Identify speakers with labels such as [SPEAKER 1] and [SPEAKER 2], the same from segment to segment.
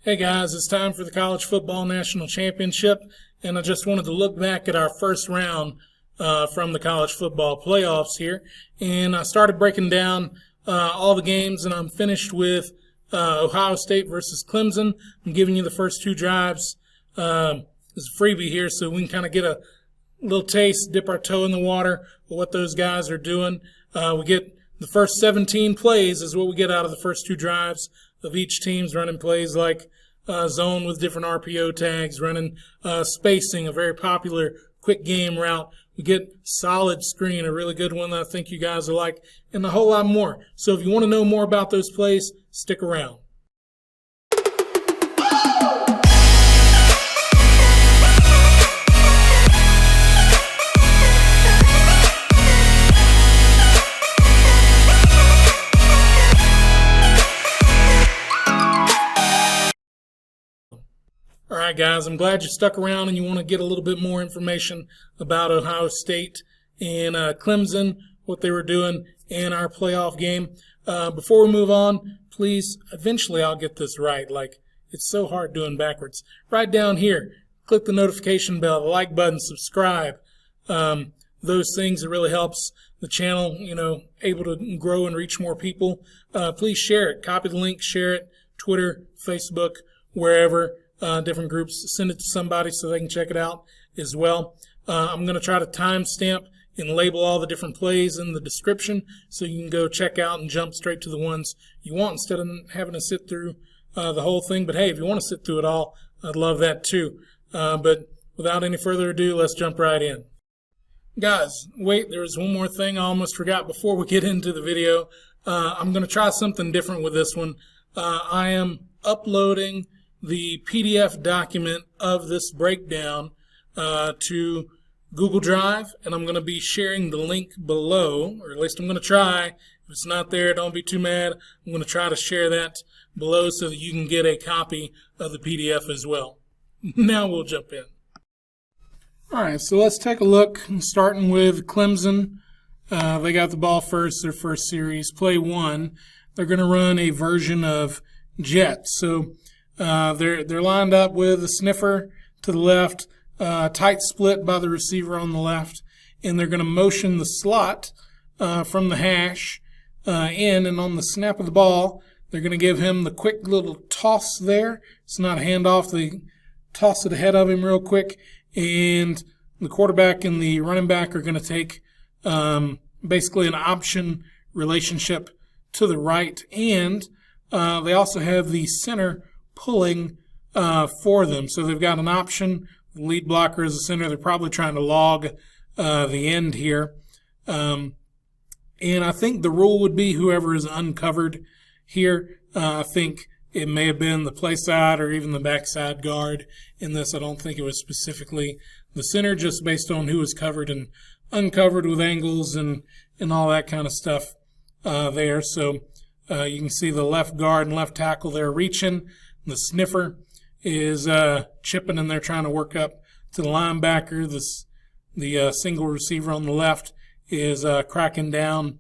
[SPEAKER 1] Hey guys, it's time for the College Football National Championship, and I just wanted to look back at our first round from the college football playoffs here. And I started breaking down all the games, and I'm finished with Ohio State versus Clemson. I'm giving you the first two drives as a freebie here so we can kind of get a little taste, dip our toe in the water of what those guys are doing. We get the first 17 plays is what we get out of the first two drives of each team's running plays like zone with different RPO tags, running spacing, a very popular quick game route. We get solid screen, a really good one that I think you guys will like, and a whole lot more. So if you want to know more about those plays, stick around. All right, guys, I'm glad you stuck around and you want to get a little bit more information about Ohio State and Clemson, what they were doing in our playoff game. Before we move on, please, eventually I'll get this right. Like, it's so hard doing backwards. Right down here, click the notification bell, the like button, subscribe. Those things, it really helps the channel, able to grow and reach more people. Please share it. Copy the link, share it, Twitter, Facebook, wherever. Different groups, send it to somebody so they can check it out as well. I'm going to try to timestamp and label all the different plays in the description so you can go check out and jump straight to the ones you want instead of having to sit through the whole thing. But hey, if you want to sit through it all, I'd love that too. But without any further ado, let's jump right in. Guys, wait, there's one more thing I almost forgot before we get into the video. I'm going to try something different with this one. I am uploading the PDF document of this breakdown to Google Drive, and I'm going to be sharing the link below, or at least I'm going to try. If it's not there, don't be too mad. I'm going to try to share that below so that you can get a copy of the PDF as well. Now we'll jump in. All right, so let's take a look, starting with Clemson. They got the ball first, their first series, play one. They're going to run a version of jet. So they're lined up with a sniffer to the left, tight split by the receiver on the left, and they're going to motion the slot from the hash in, and on the snap of the ball, they're going to give him the quick little toss there. It's not a handoff. They toss it ahead of him real quick, and the quarterback and the running back are going to take basically an option relationship to the right, and they also have the center pulling for them. So they've got an option. The lead blocker is the center. They're probably trying to log the end here. And I think the rule would be whoever is uncovered here. I think it may have been the play side or even the backside guard in this. I don't think it was specifically the center, just based on who was covered and uncovered with angles and all that kind of stuff there. So you can see the left guard and left tackle there reaching. The sniffer is chipping, and they're trying to work up to the linebacker. The single receiver on the left is cracking down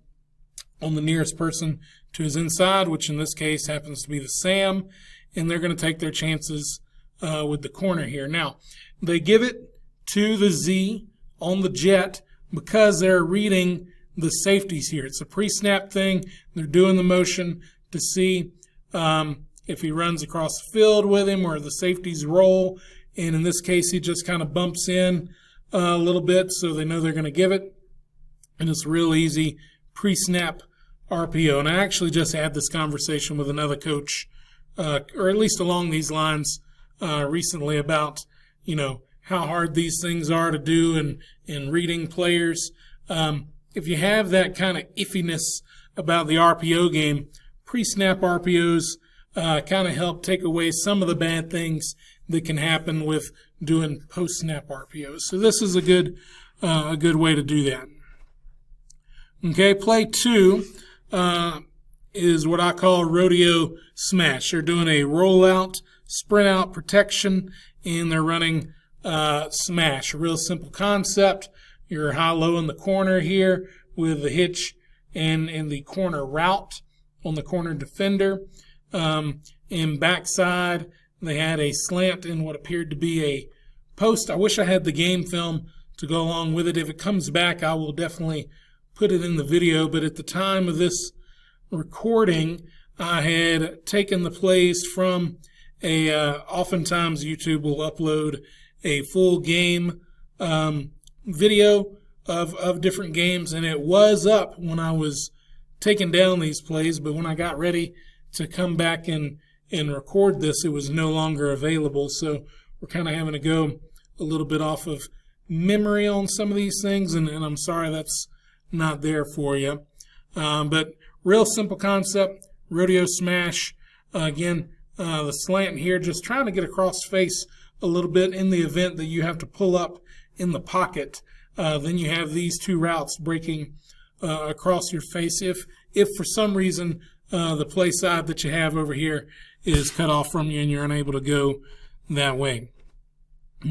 [SPEAKER 1] on the nearest person to his inside, which in this case happens to be the Sam, and they're going to take their chances with the corner here. Now, they give it to the Z on the jet because they're reading the safeties here. It's a pre-snap thing. They're doing the motion to see if he runs across the field with him or the safeties roll. And in this case, he just kind of bumps in a little bit so they know they're going to give it. And it's real easy pre-snap RPO. And I actually just had this conversation with another coach, or at least along these lines recently about, how hard these things are to do in reading players. If you have that kind of iffiness about the RPO game, pre-snap RPOs kind of help take away some of the bad things that can happen with doing post-snap RPOs. So this is a good way to do that. Okay, play two is what I call Rodeo Smash. They're doing a rollout, sprint out protection, and they're running smash. A real simple concept. You're high-low in the corner here with the hitch and the corner route on the corner defender. In backside, They had a slant in what appeared to be a post. I wish I had the game film to go along with it. If it comes back, I will definitely put it in the video. But at the time of this recording, I had taken the plays from oftentimes YouTube will upload a full game video of different games, and it was up when I was taking down these plays, but when I got ready to come back and record this, it was no longer available. So we're kind of having to go a little bit off of memory on some of these things, and I'm sorry that's not there for you. But real simple concept, Rodeo Smash. Again, the slant here, just trying to get across face a little bit in the event that you have to pull up in the pocket. Then you have these two routes breaking across your face. If for some reason the play side that you have over here is cut off from you and you're unable to go that way.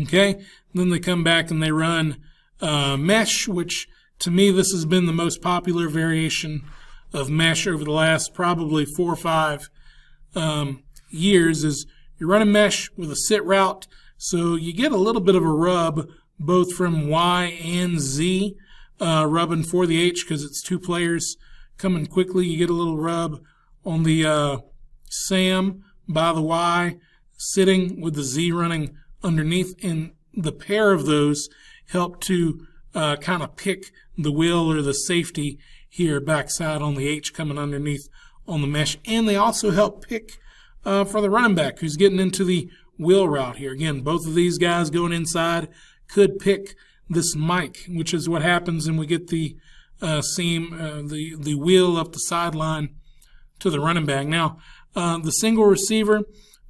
[SPEAKER 1] Okay, then they come back and they run mesh, which to me this has been the most popular variation of mesh over the last probably 4 or 5 years. Is you're running mesh with a sit route, so you get a little bit of a rub both from Y and Z, rubbing for the H because it's 2 players coming quickly. You get a little rub on the Sam by the Y, sitting with the Z running underneath, and the pair of those help to kind of pick the will or the safety here backside on the H coming underneath on the mesh, and they also help pick for the running back who's getting into the wheel route here. Again, both of these guys going inside could pick this mic, which is what happens, and we get the seam, the wheel up the sideline to the running back. Now, the single receiver,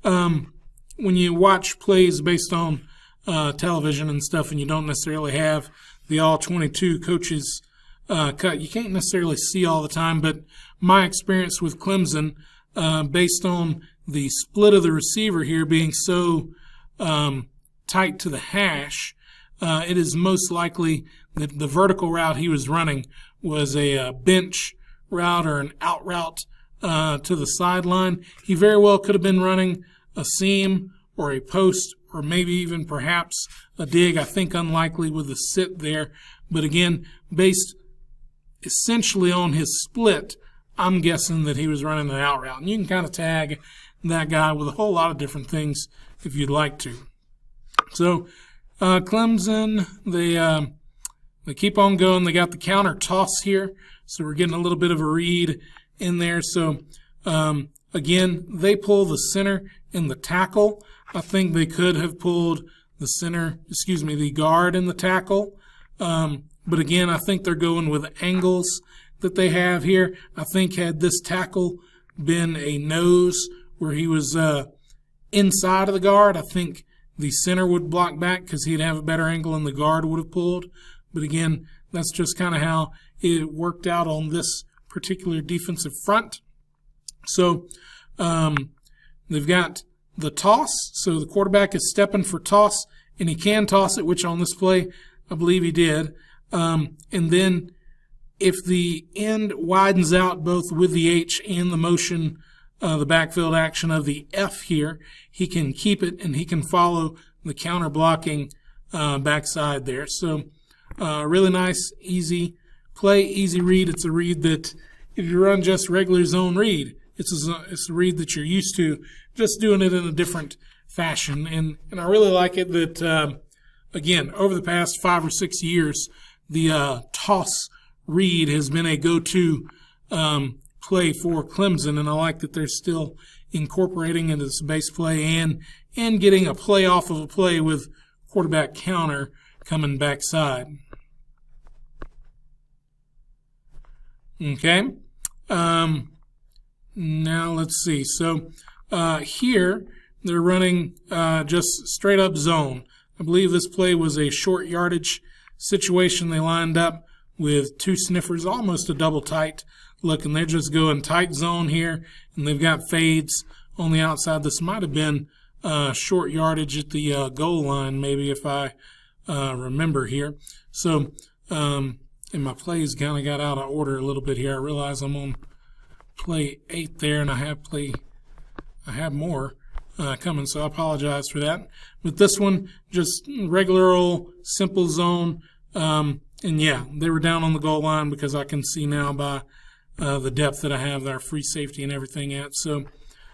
[SPEAKER 1] when you watch plays based on television and stuff, and you don't necessarily have the all 22 coaches cut, you can't necessarily see all the time. But my experience with Clemson, based on the split of the receiver here being so tight to the hash, it is most likely that the vertical route he was running was a bench route or an out route to the sideline. He very well could have been running a seam or a post or maybe even perhaps a dig. I think unlikely with the sit there. But again, based essentially on his split, I'm guessing that he was running an out route. And you can kind of tag that guy with a whole lot of different things if you'd like to. So Clemson, they keep on going. They got the counter toss here, so we're getting a little bit of a read in there. So again, they pull the center and the tackle. I think they could have pulled the guard and the tackle. But again, I think they're going with angles that they have here. I think had this tackle been a nose where he was inside of the guard, I think the center would block back because he'd have a better angle and the guard would have pulled. But again, that's just kind of how it worked out on this particular defensive front. So they've got the toss. So the quarterback is stepping for toss, and he can toss it, which on this play I believe he did. And then if the end widens out both with the H and the motion, the backfield action of the F here, he can keep it and he can follow the counter blocking backside there. So really nice, easy play, easy read. It's a read that if you run just regular zone read, it's a read that you're used to, just doing it in a different fashion. And I really like it that, again, over the past 5 or 6 years, the toss read has been a go-to play for Clemson, and I like that they're still incorporating it as a base play and getting a play off of a play with quarterback counter coming backside. Okay. Now let's see. So here they're running just straight up zone. I believe this play was a short yardage situation. They lined up with 2 sniffers, almost a double tight look, and they're just going tight zone here, and they've got fades on the outside. This might have been short yardage at the goal line, maybe, if I remember here. So, and my plays kind of got out of order a little bit here. I realize I'm on play 8 there, and I have more. coming, so I apologize for that. But this one, just regular old simple zone. And yeah, they were down on the goal line because I can see now by the depth that I have our free safety and everything at. So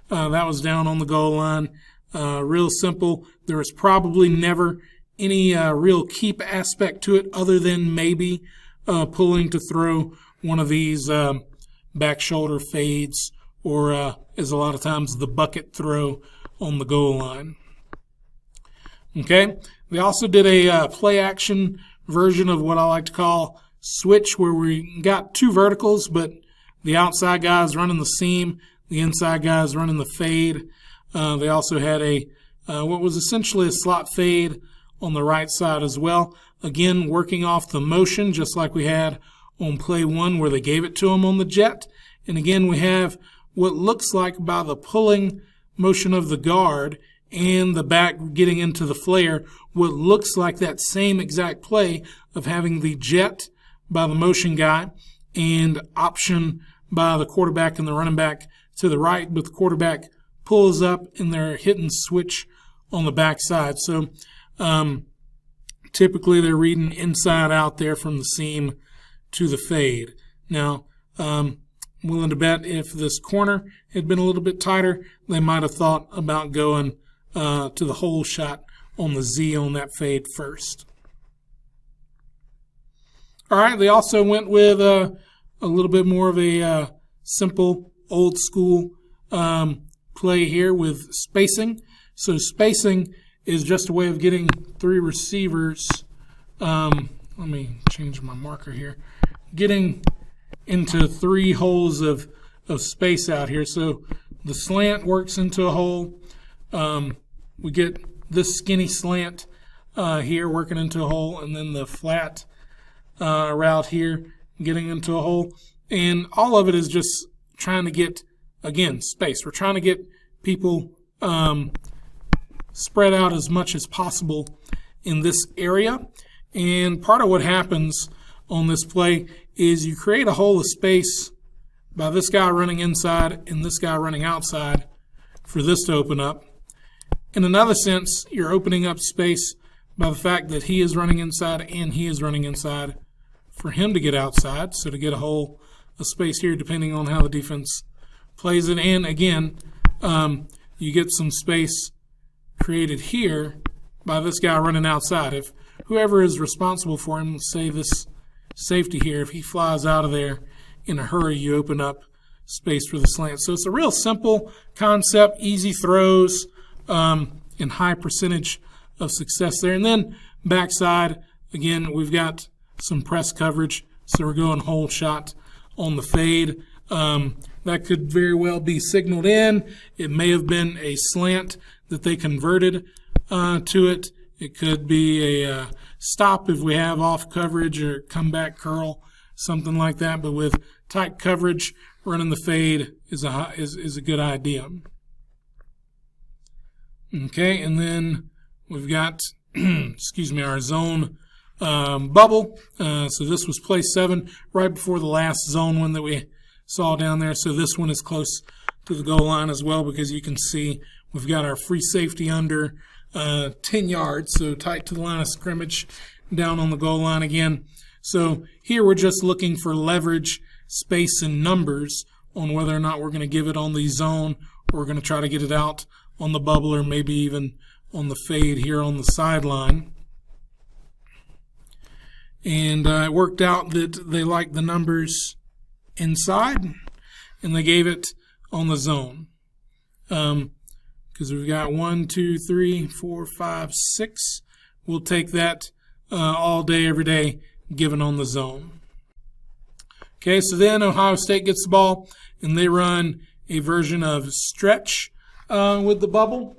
[SPEAKER 1] that was down on the goal line. Real simple. There was probably never any real keep aspect to it other than maybe pulling to throw one of these back shoulder fades, or is a lot of times the bucket throw on the goal line. Okay, they also did a play action version of what I like to call switch, where we got two verticals, but the outside guy is running the seam, the inside guy is running the fade. They also had a what was essentially a slot fade on the right side as well. Again, working off the motion, just like we had on play one where they gave it to him on the jet. And again, we have what looks like by the pulling motion of the guard and the back getting into the flare, what looks like that same exact play of having the jet by the motion guy and option by the quarterback and the running back to the right, but the quarterback pulls up and they're hitting switch on the backside. So typically they're reading inside out there from the seam to the fade. Now, willing to bet if this corner had been a little bit tighter, they might have thought about going to the hole shot on the Z on that fade first. All right, they also went with a little bit more of a simple, old school play here with spacing. So spacing is just a way of getting three receivers. Let me change my marker here. Getting into three holes of space out here. So the slant works into a hole. We get this skinny slant here working into a hole, and then the flat route here getting into a hole. And all of it is just trying to get, again, space. We're trying to get people spread out as much as possible in this area. And part of what happens on this play is you create a hole of space by this guy running inside and this guy running outside for this to open up. In another sense, you're opening up space by the fact that he is running inside and he is running inside for him to get outside, so to get a hole of space here depending on how the defense plays it. And again, you get some space created here by this guy running outside. If whoever is responsible for him, say this safety here, if he flies out of there in a hurry, you open up space for the slant. So it's a real simple concept, easy throws, and high percentage of success there. And then backside, again, we've got some press coverage, so we're going hole shot on the fade. That could very well be signaled in. It may have been a slant that they converted to it. It could be a stop if we have off coverage or comeback curl, something like that. But with tight coverage, running the fade is a good idea. Okay, and then we've got our zone bubble. So this was play 7, right before the last zone one that we saw down there. So this one is close to the goal line as well, because you can see we've got our free safety under 10 yards, so tight to the line of scrimmage down on the goal line again. So here we're just looking for leverage, space, and numbers on whether or not we're going to give it on the zone or we're going to try to get it out on the bubble or maybe even on the fade here on the sideline. And it worked out that they liked the numbers inside and they gave it on the zone. Because we've got 1, 2, 3, 4, 5, 6. We'll take that all day, every day, given on the zone. Okay, so then Ohio State gets the ball, and they run a version of stretch with the bubble.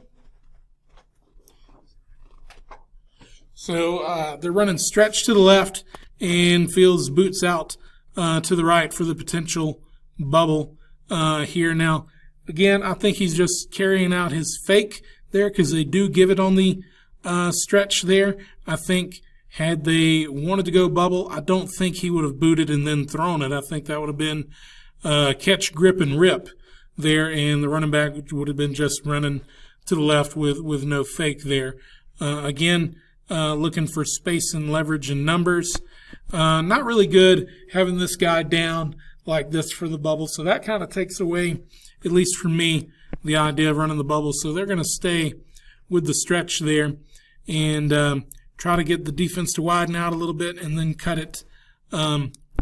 [SPEAKER 1] So they're running stretch to the left, and Fields boots out to the right for the potential bubble here. Now, again, I think he's just carrying out his fake there because they do give it on the stretch there. I think had they wanted to go bubble, I don't think he would have booted and then thrown it. I think that would have been catch, grip, and rip there, and the running back would have been just running to the left with no fake there. Again, looking for space and leverage and numbers. Not really good having this guy down like this for the bubble. So that kind of takes away, at least for me, the idea of running the bubble. So they're going to stay with the stretch there and try to get the defense to widen out a little bit and then cut it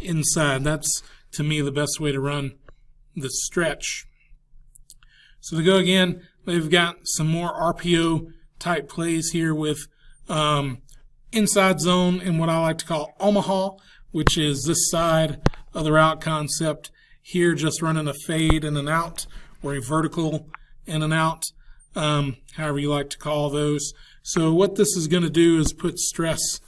[SPEAKER 1] inside. That's, to me, the best way to run the stretch. So to go again, they've got some more RPO type plays here with inside zone and what I like to call Omaha, which is this side of the route concept. Here, just running a fade and an out, or a vertical and an out, however you like to call those. So what this is going to do is put stress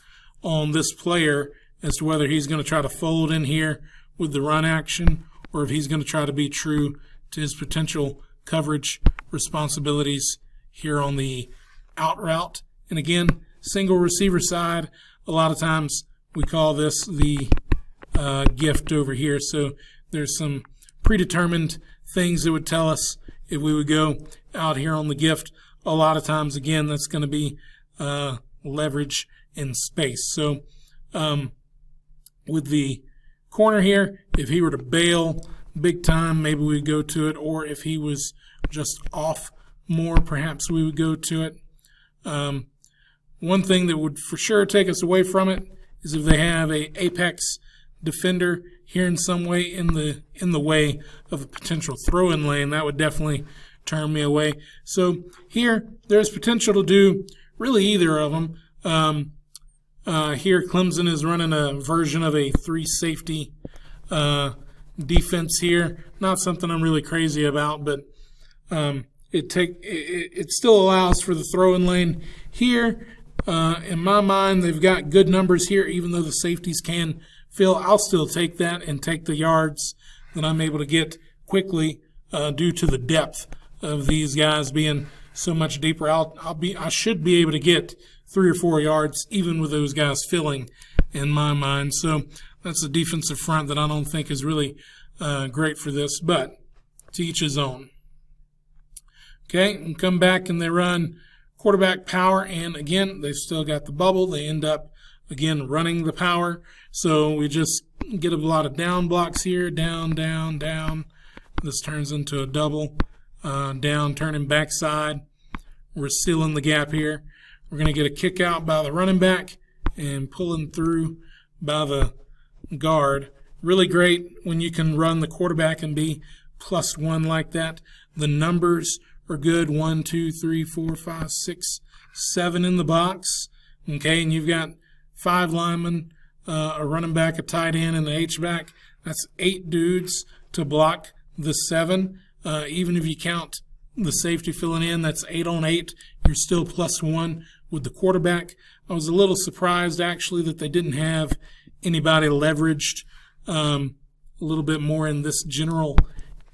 [SPEAKER 1] on this player as to whether he's going to try to fold in here with the run action or if he's going to try to be true to his potential coverage responsibilities here on the out route. And again, single receiver side, a lot of times we call this the gift over here. So there's some predetermined things that would tell us if we would go out here on the gift. A lot of times, again, that's going to be leverage in space. So with the corner here, if he were to bail big time, maybe we'd go to it. Or if he was just off more, perhaps we would go to it. One thing that would for sure take us away from it is if they have a apex defender here in some way in the way of a potential throw-in lane. That would definitely turn me away. So here, there's potential to do really either of them. Here, Clemson is running a version of a 3-safety defense here. Not something I'm really crazy about, but it still allows for the throw-in lane here. In my mind, they've got good numbers here, even though the safeties can fill. I'll still take that and take the yards that I'm able to get quickly due to the depth of these guys being so much deeper. I should be able to get 3 or 4 yards even with those guys filling in my mind. So that's a defensive front that I don't think is really great for this, but to each his own. Okay, and come back and they run quarterback power, and again, they've still got the bubble. They end up, again, running the power. So we just get a lot of down blocks here, down, down, down. This turns into a double, down, turning backside. We're sealing the gap here. We're going to get a kick out by the running back and pulling through by the guard. Really great when you can run the quarterback and be +1 like that. The numbers are good. 1, 2, 3, 4, 5, 6, 7 in the box. Okay, and you've got 5 linemen, a running back, a tight end, and an H-back. That's 8 dudes to block the 7. Even if you count the safety filling in, that's 8 on 8. You're still +1 with the quarterback. I was a little surprised, actually, that they didn't have anybody leveraged a little bit more in this general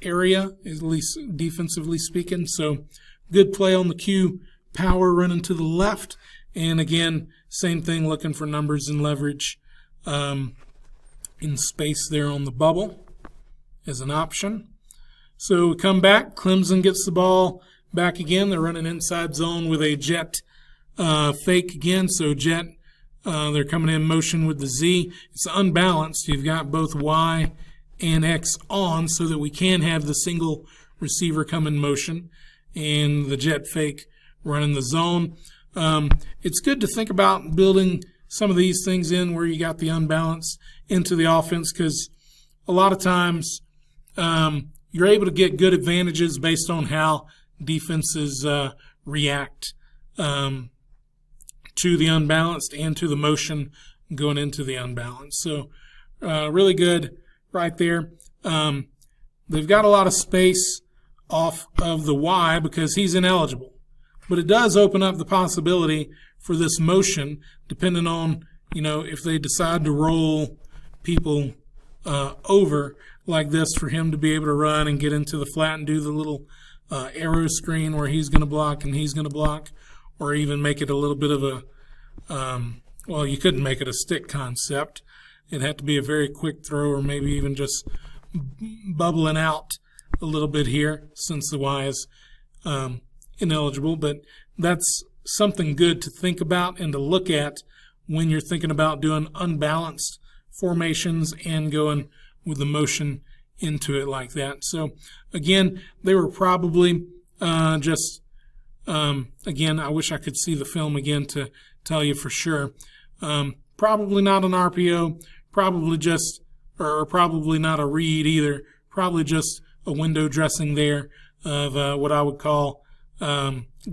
[SPEAKER 1] area, at least defensively speaking. So good play on the Q, power running to the left. And again, same thing, looking for numbers and leverage in space there on the bubble as an option. So we come back. Clemson gets the ball back again. They're running inside zone with a jet fake again. So jet, they're coming in motion with the Z. It's unbalanced. You've got both Y and X on so that we can have the single receiver come in motion and the jet fake running the zone. It's good to think about building some of these things in where you got the unbalanced into the offense, because a lot of times you're able to get good advantages based on how defenses react to the unbalanced and to the motion going into the unbalanced. So really good right there. They've got a lot of space off of the Y because he's ineligible. But it does open up the possibility for this motion, depending on, if they decide to roll people over like this, for him to be able to run and get into the flat and do the little arrow screen where he's going to block and he's going to block, or even make it a little bit of a, you couldn't make it a stick concept. It'd have to be a very quick throw, or maybe even just bubbling out a little bit here, since the Y is ineligible, but that's something good to think about and to look at when you're thinking about doing unbalanced formations and going with the motion into it like that. So again, they were probably again, I wish I could see the film again to tell you for sure. Probably not an RPO, probably just, or probably not a read either, probably just a window dressing there of what I would call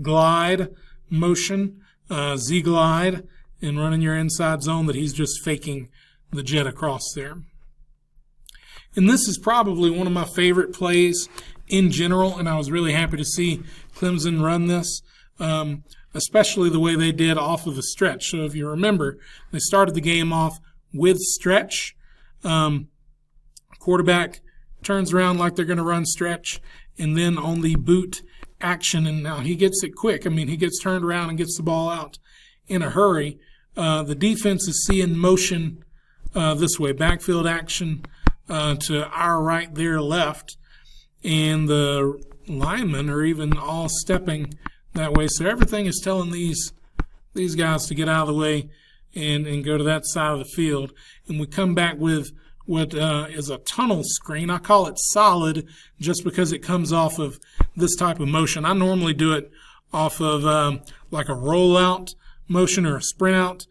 [SPEAKER 1] glide motion, Z-glide, and running your inside zone that he's just faking the jet across there. And this is probably one of my favorite plays in general, and I was really happy to see Clemson run this, especially the way they did off of the stretch. So if you remember, they started the game off with stretch. Quarterback turns around like they're going to run stretch, and then on the boot action, and now he gets it quick. I mean, he gets turned around and gets the ball out in a hurry. The defense is seeing motion this way, backfield action to our right, their left, and the linemen are even all stepping that way. So everything is telling these guys to get out of the way and go to that side of the field. And we come back with what is a tunnel screen. I call it solid just because it comes off of this type of motion. I normally do it off of like a rollout motion or a sprint out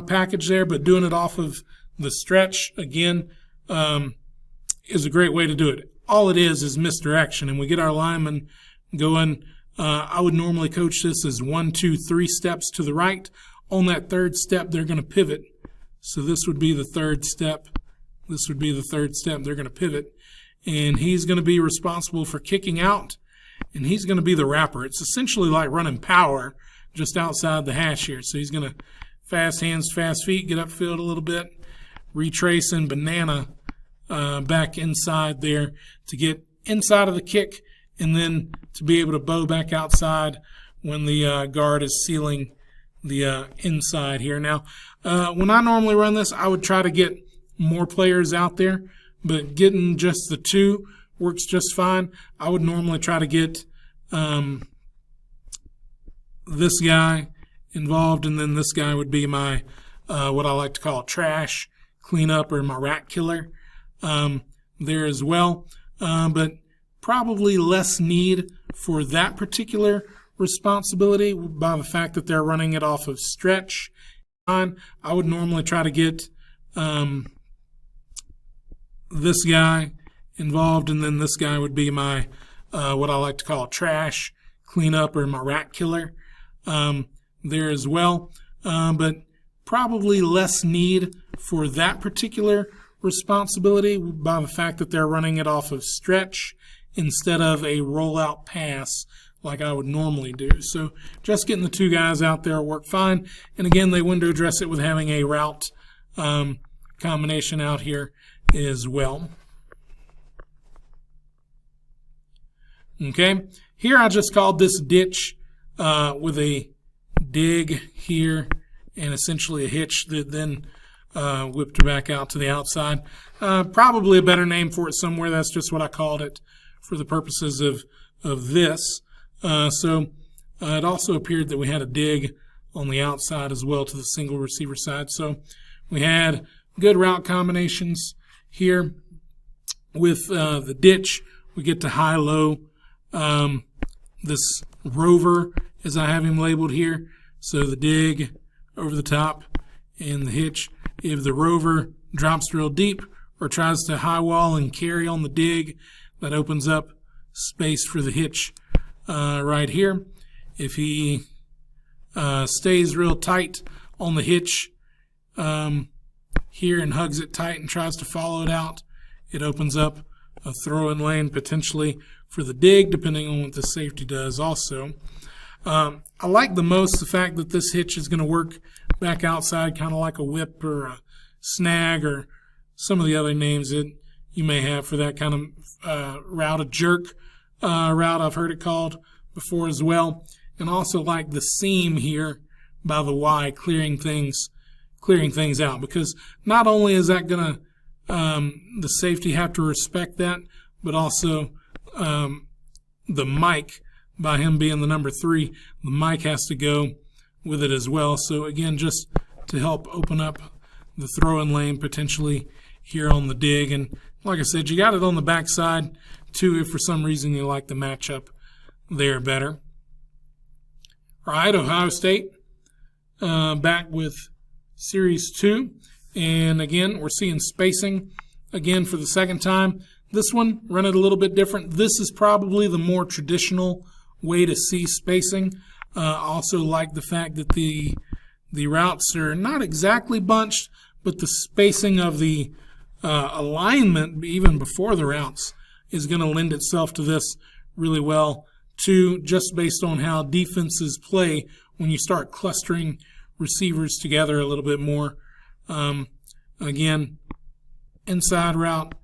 [SPEAKER 1] package there, but doing it off of the stretch, again, is a great way to do it. All it is misdirection, and we get our linemen going. I would normally coach this as 1, 2, 3 steps to the right. On that third step, they're going to pivot. So this would be the third step. This would be the third step. They're going to pivot. And he's going to be responsible for kicking out, and he's going to be the wrapper. It's essentially like running power just outside the hash here. So he's going to fast hands, fast feet, get upfield a little bit, retrace and banana back inside there to get inside of the kick, and then to be able to bow back outside when the guard is sealing the inside here. Now, when I normally run this, I would try to get more players out there, but getting just the 2 works just fine. I would normally try to get this guy involved, and then this guy would be my what I like to call trash cleanup, or my rat killer there as well. But probably less need for that particular responsibility by the fact that they're running it off of stretch. I would normally try to get this guy involved, and then this guy would be my what I like to call trash cleanup, or my rat killer there as well. But probably less need for that particular responsibility by the fact that they're running it off of stretch instead of a rollout pass like I would normally do. So just getting the 2 guys out there will work fine. And again, they window dress it with having a route combination out here as well. Okay, here I just called this ditch with a dig here and essentially a hitch that then whipped back out to the outside. Probably a better name for it somewhere. That's just what I called it for the purposes of this. So it also appeared that we had a dig on the outside as well to the single receiver side. So we had good route combinations here. With the ditch, we get to high-low. This rover, as I have him labeled here. So the dig over the top and the hitch. If the rover drops real deep or tries to high wall and carry on the dig, that opens up space for the hitch right here. If he stays real tight on the hitch here and hugs it tight and tries to follow it out, it opens up a throw-in lane potentially for the dig, depending on what the safety does also. I like the most the fact that this hitch is going to work back outside, kind of like a whip or a snag or some of the other names that you may have for that kind of route, a jerk route I've heard it called before as well. And also like the seam here by the Y, clearing things out, because not only is that going to the safety have to respect that, but also the mic by him being the number 3, the Mike has to go with it as well. So again, just to help open up the throwing lane potentially here on the dig. And like I said, you got it on the backside too if for some reason you like the matchup there better. All right, Ohio State back with Series 2. And again, we're seeing spacing again for the second time. This one, run it a little bit different. This is probably the more traditional way to see spacing. Also like the fact that the routes are not exactly bunched, but the spacing of the alignment, even before the routes, is going to lend itself to this really well, too, just based on how defenses play when you start clustering receivers together a little bit more. Again, inside route,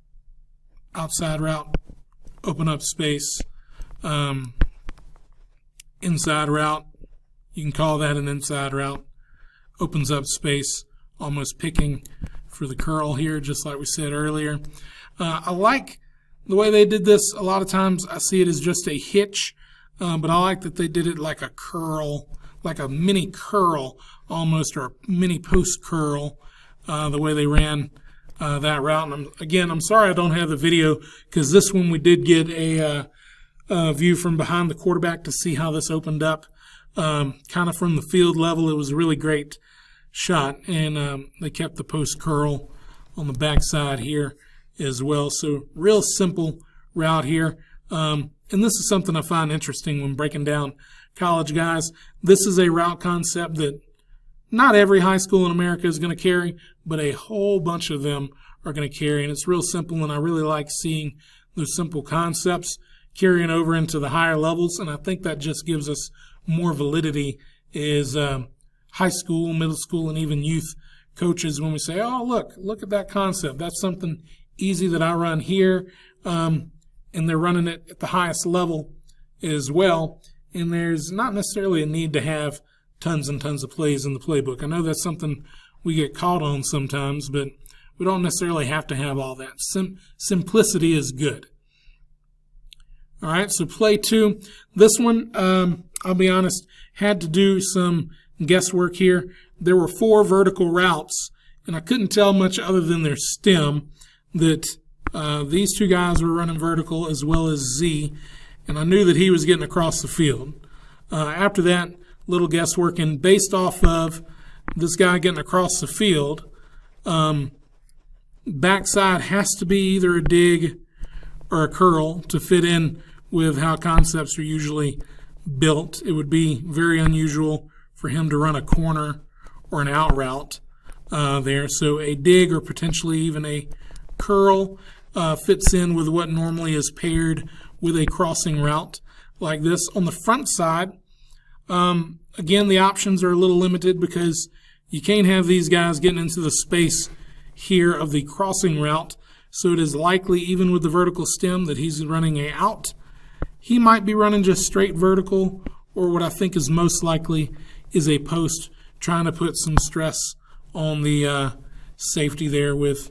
[SPEAKER 1] outside route, open up space. Inside route, you can call that an inside route. Opens up space, almost picking for the curl here, just like we said earlier. I like the way they did this. A lot of times I see it as just a hitch, but I like that they did it like a curl, like a mini curl almost, or a mini post curl, the way they ran that route. And I'm sorry I don't have the video, because this one we did get a view from behind the quarterback to see how this opened up. Kind of from the field level, it was a really great shot, and they kept the post curl on the backside here as well. So real simple route here. And this is something I find interesting when breaking down college guys. This is a route concept that not every high school in America is going to carry, but a whole bunch of them are going to carry. And it's real simple, and I really like seeing those simple concepts carrying over into the higher levels. And I think that just gives us more validity as high school, middle school, and even youth coaches when we say, oh, look at that concept. That's something easy that I run here. And they're running it at the highest level as well. And there's not necessarily a need to have tons and tons of plays in the playbook. I know that's something we get caught on sometimes, but we don't necessarily have to have all that. Simplicity is good. All right, so play 2. This one, I'll be honest, had to do some guesswork here. There were 4 vertical routes, and I couldn't tell much other than their stem that these 2 guys were running vertical as well as Z, and I knew that he was getting across the field. After that, little guesswork, and based off of this guy getting across the field, backside has to be either a dig or a curl to fit in with how concepts are usually built. It would be very unusual for him to run a corner or an out route there. So a dig or potentially even a curl fits in with what normally is paired with a crossing route like this. On the front side, again, the options are a little limited because you can't have these guys getting into the space here of the crossing route. So it is likely, even with the vertical stem, that he's running a out. He might be running just straight vertical, or what I think is most likely is a post, trying to put some stress on the safety there with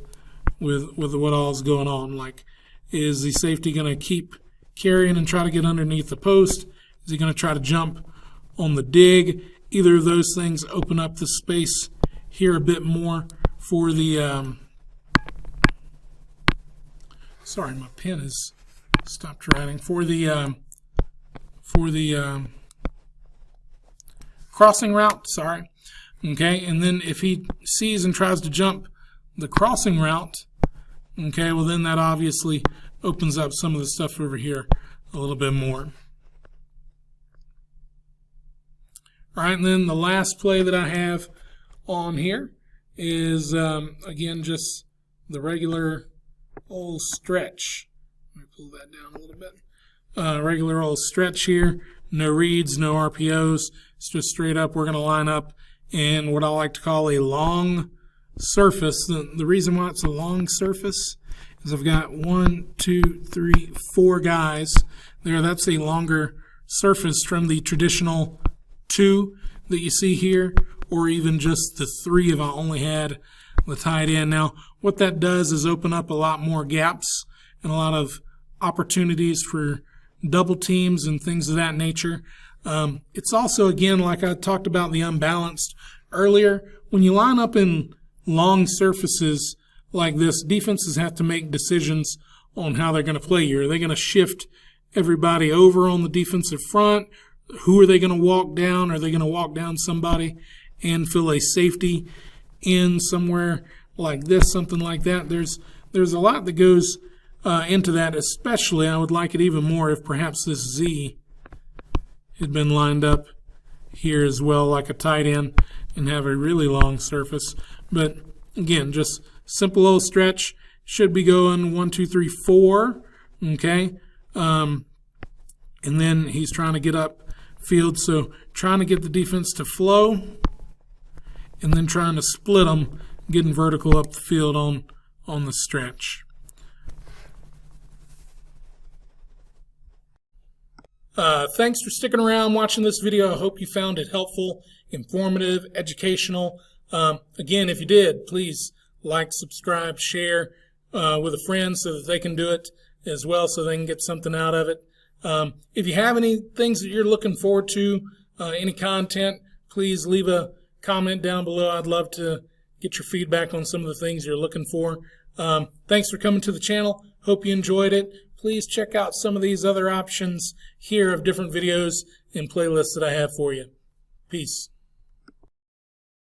[SPEAKER 1] what all is going on. Like, is the safety going to keep carrying and try to get underneath the post? Is he going to try to jump on the dig? Either of those things open up the space here a bit more for the sorry, my pen has stopped writing. For the crossing route, sorry. Okay, and then if he sees and tries to jump the crossing route, okay, well then that obviously opens up some of the stuff over here a little bit more. All right, and then the last play that I have on here is, again, just the regular old stretch. Let me pull that down a little bit. Regular old stretch here. No reads, no RPOs. It's just straight up. We're going to line up in what I like to call a long surface. The reason why it's a long surface is I've got 1, 2, 3, 4 guys there. That's a longer surface from the traditional 2 that you see here, or even just the 3 if I only had the tight end. Now, what that does is open up a lot more gaps and a lot of opportunities for double teams and things of that nature. It's also, again, like I talked about the unbalanced earlier, when you line up in long surfaces like this, defenses have to make decisions on how they're going to play you. Are they going to shift everybody over on the defensive front? Who are they going to walk down? Are they going to walk down somebody and fill a safety in somewhere like this, something like that? There's a lot that goes into that, especially I would like it even more if perhaps this Z had been lined up here as well, like a tight end, and have a really long surface. But again, just simple little stretch. Should be going 1, 2, 3, 4. Okay. And then he's trying to get up field. So trying to get the defense to flow and then trying to split them, getting vertical up the field on the stretch. Thanks for sticking around watching this video. I hope you found it helpful, informative, educational. Again, if you did, please like, subscribe, share with a friend so that they can do it as well, so they can get something out of it. If you have any things that you're looking forward to, any content, please leave a comment down below. I'd love to get your feedback on some of the things you're looking for. Thanks for coming to the channel. Hope you enjoyed it. Please check out some of these other options here of different videos and playlists that I have for you. Peace.